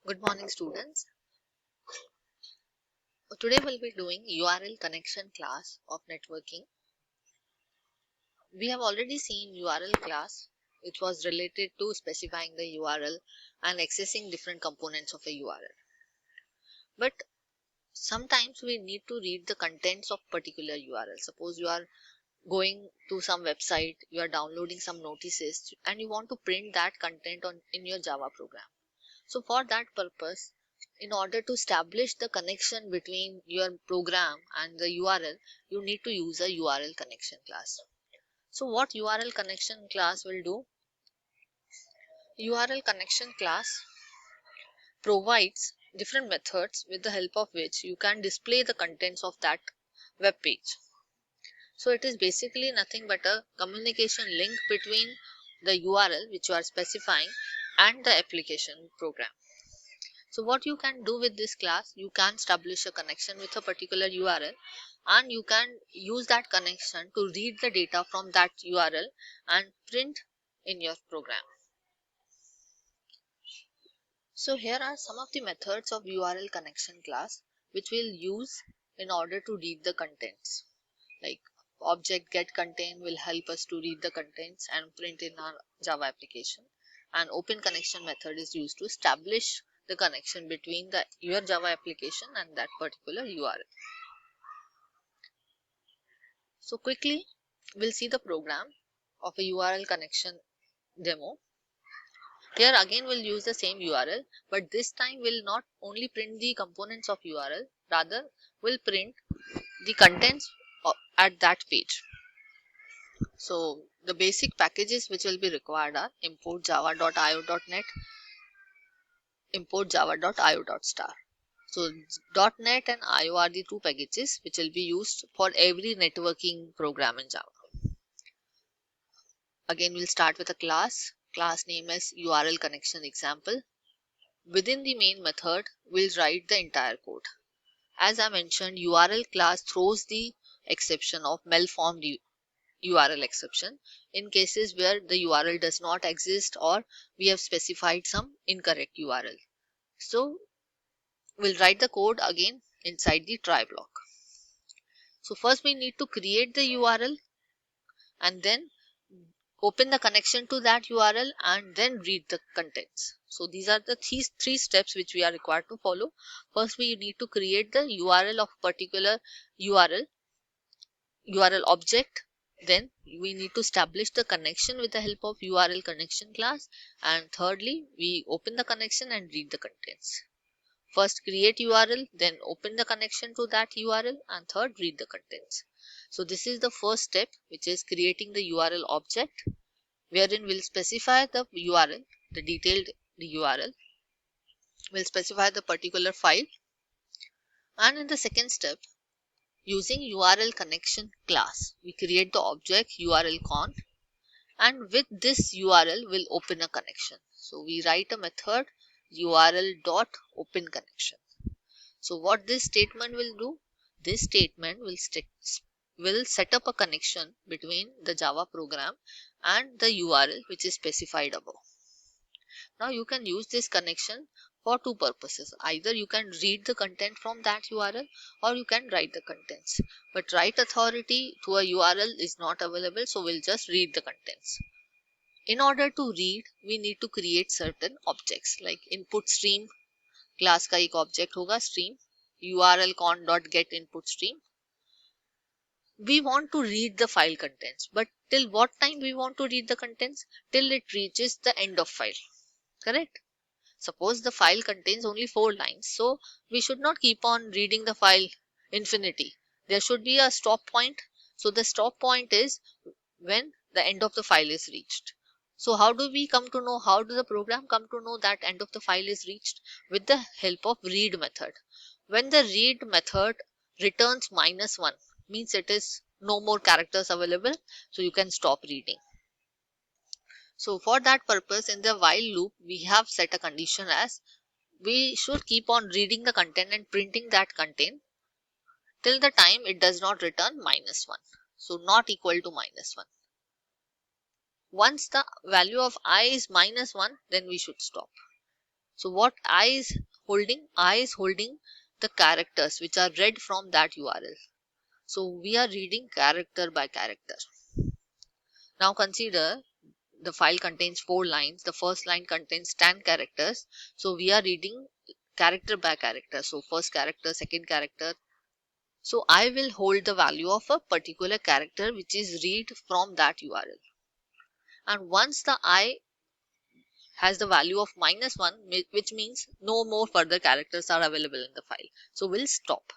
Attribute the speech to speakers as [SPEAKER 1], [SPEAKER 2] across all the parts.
[SPEAKER 1] Good morning, students. Today we'll be doing URL connection class of networking. We have already seen URL class, which was related to specifying the URL and accessing different components of a URL. But sometimes we need to read the contents of particular URL. Suppose you are going to some website, you are downloading some notices, and you want to print that content in your Java program. So for that purpose, in order to establish the connection between your program and the URL, you need to use a URL connection class. So what URL connection class will do? URL connection class provides different methods with the help of which you can display the contents of that web page. So it is basically nothing but a communication link between the URL which you are specifying and the application program. So what you can do with this class, you can establish a connection with a particular URL and you can use that connection to read the data from that URL and print in your program. So here are some of the methods of URL connection class which we'll use in order to read the contents. Like object get content will help us to read the contents and print in our Java application. And open connection method is used to establish the connection between your Java application and that particular URL. So quickly we'll see the program of a URL connection demo. Here again we'll use the same URL, but this time we'll not only print the components of URL, rather we'll print the contents at that page. So the basic packages which will be required are import java.io.net, import java.io.star. So .net and IO are the two packages which will be used for every networking program in Java. Again we'll start with a class name as URL connection example. Within the main method we'll write the entire code. As I mentioned, URL class throws the exception of malformed URL exception in cases where the URL does not exist or we have specified some incorrect URL. So we'll write the code again inside the try block. So first we need to create the URL and then open the connection to that URL and then read the contents. So these are the three steps which we are required to follow. First we need to create the URL of particular URL object. Then we need to establish the connection with the help of URL connection class, and thirdly we open the connection and read the contents. First create URL, then open the connection to that URL, and third read the contents. So this is the first step, which is creating the URL object, wherein we'll specify the URL, the detailed URL, we'll specify the particular file, and in the second step, using URL connection class, we create the object URLCon, and with this URL we'll open a connection. So we write a method URL.openConnection. So what this statement will do? This statement will set up a connection between the Java program and the URL which is specified above. Now you can use this connection for two purposes. Either you can read the content from that URL or you can write the contents. But write authority to a URL is not available, so we'll just read the contents. In order to read, we need to create certain objects like input stream class का एक object होगा stream urlcon.get input stream. We want to read the file contents, but till what time we want to read the contents? Till it reaches the end of file. Correct? Suppose the file contains only 4 lines, so we should not keep on reading the file infinity. There should be a stop point. So the stop point is when the end of the file is reached. So how do we come to know, how does the program come to know that end of the file is reached? With the help of read method. When the read method returns -1, means it is no more characters available, so you can stop reading. So for that purpose, in the while loop, we have set a condition as we should keep on reading the content and printing that content till the time it does not return -1. So not equal to -1. Once the value of I is -1, then we should stop. So what I is holding? I is holding the characters which are read from that URL. So we are reading character by character. Now consider the file contains 4 lines. The first line contains 10 characters. So we are reading character by character. So first character, second character. So I will hold the value of a particular character which is read from that URL. And once the I has the value of -1, which means no more further characters are available in the file. So we'll stop.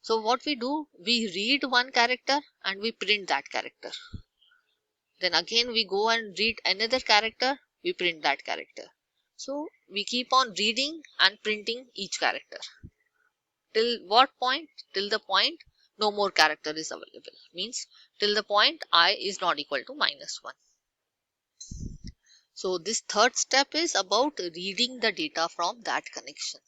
[SPEAKER 1] So what we do, we read one character and we print that character. Then again we go and read another character, we print that character. So we keep on reading and printing each character. Till what point? Till the point no more character is available. Means till the point I is not equal to -1. So this third step is about reading the data from that connection.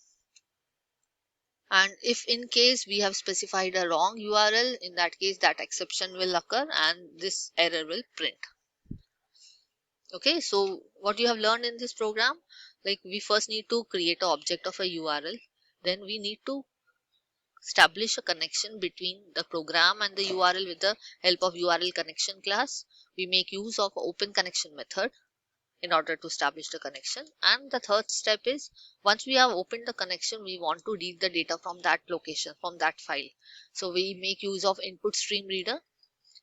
[SPEAKER 1] And if in case we have specified a wrong URL, in that case that exception will occur and this error will print. Okay, so what you have learned in this program, like we first need to create an object of a URL, then we need to establish a connection between the program and the URL with the help of URL connection class. We make use of open connection method in order to establish the connection. And the third step is, once we have opened the connection, we want to read the data from that location, from that file. So we make use of input stream reader,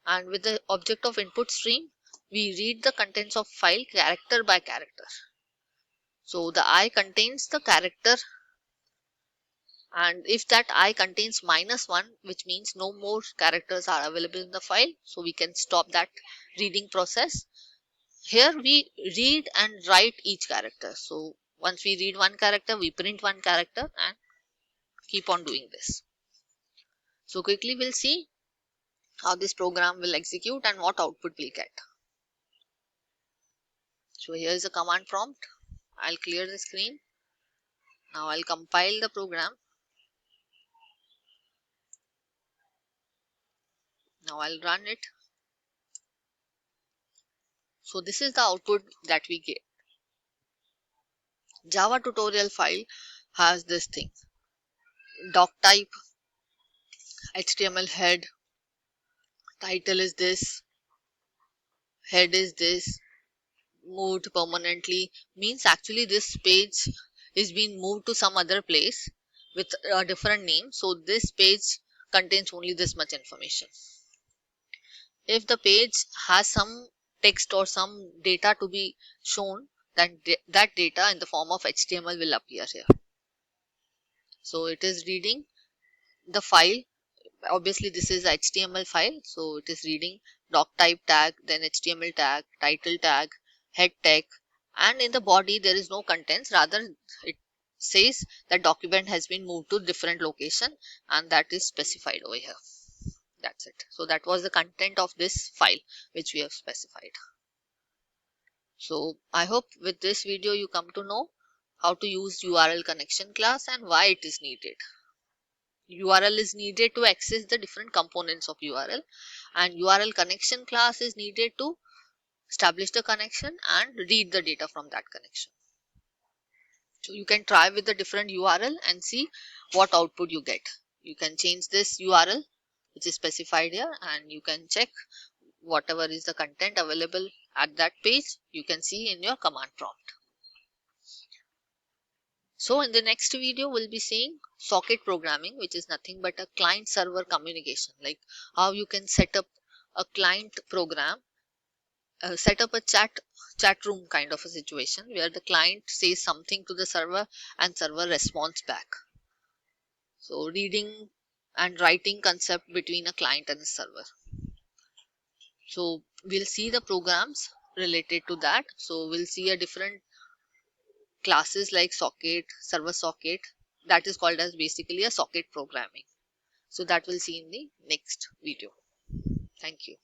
[SPEAKER 1] and with the object of input stream, we read the contents of file character by character. So the I contains the character, and if that I contains -1, which means no more characters are available in the file, so we can stop that reading process. Here we read and write each character. So once we read one character, we print one character and keep on doing this. So quickly we'll see how this program will execute and what output we'll get. So here is a command prompt. I'll clear the screen. Now I'll compile the program. Now I'll run it. So this is the output that we get. Java tutorial file has this thing: doc type, HTML head, title is this, head is this, moved permanently, means actually this page is being moved to some other place with a different name. So this page contains only this much information. If the page has some text or some data to be shown, then that data in the form of HTML will appear here. So it is reading the file. Obviously this is HTML file, so it is reading doc type tag, then HTML tag, title tag, head tag, and in the body there is no contents, rather it says that document has been moved to different location, and that is specified over here. That's it. So that was the content of this file which we have specified. So I hope with this video you come to know how to use URL connection class and why it is needed. URL is needed to access the different components of URL, and URL connection class is needed to establish the connection and read the data from that connection. So you can try with the different URL and see what output you get. You can change this URL which is specified here, and you can check whatever is the content available at that page, you can see in your command prompt. So in the next video, we'll be seeing socket programming, which is nothing but a client server communication, like how you can set up a client program, set up a chat room kind of a situation where the client says something to the server and server responds back. So reading and writing concept between a client and a server. So we'll see the programs related to that. So we'll see a different classes like socket, server socket, that is called as basically a socket programming. So that we'll see in the next video. Thank you.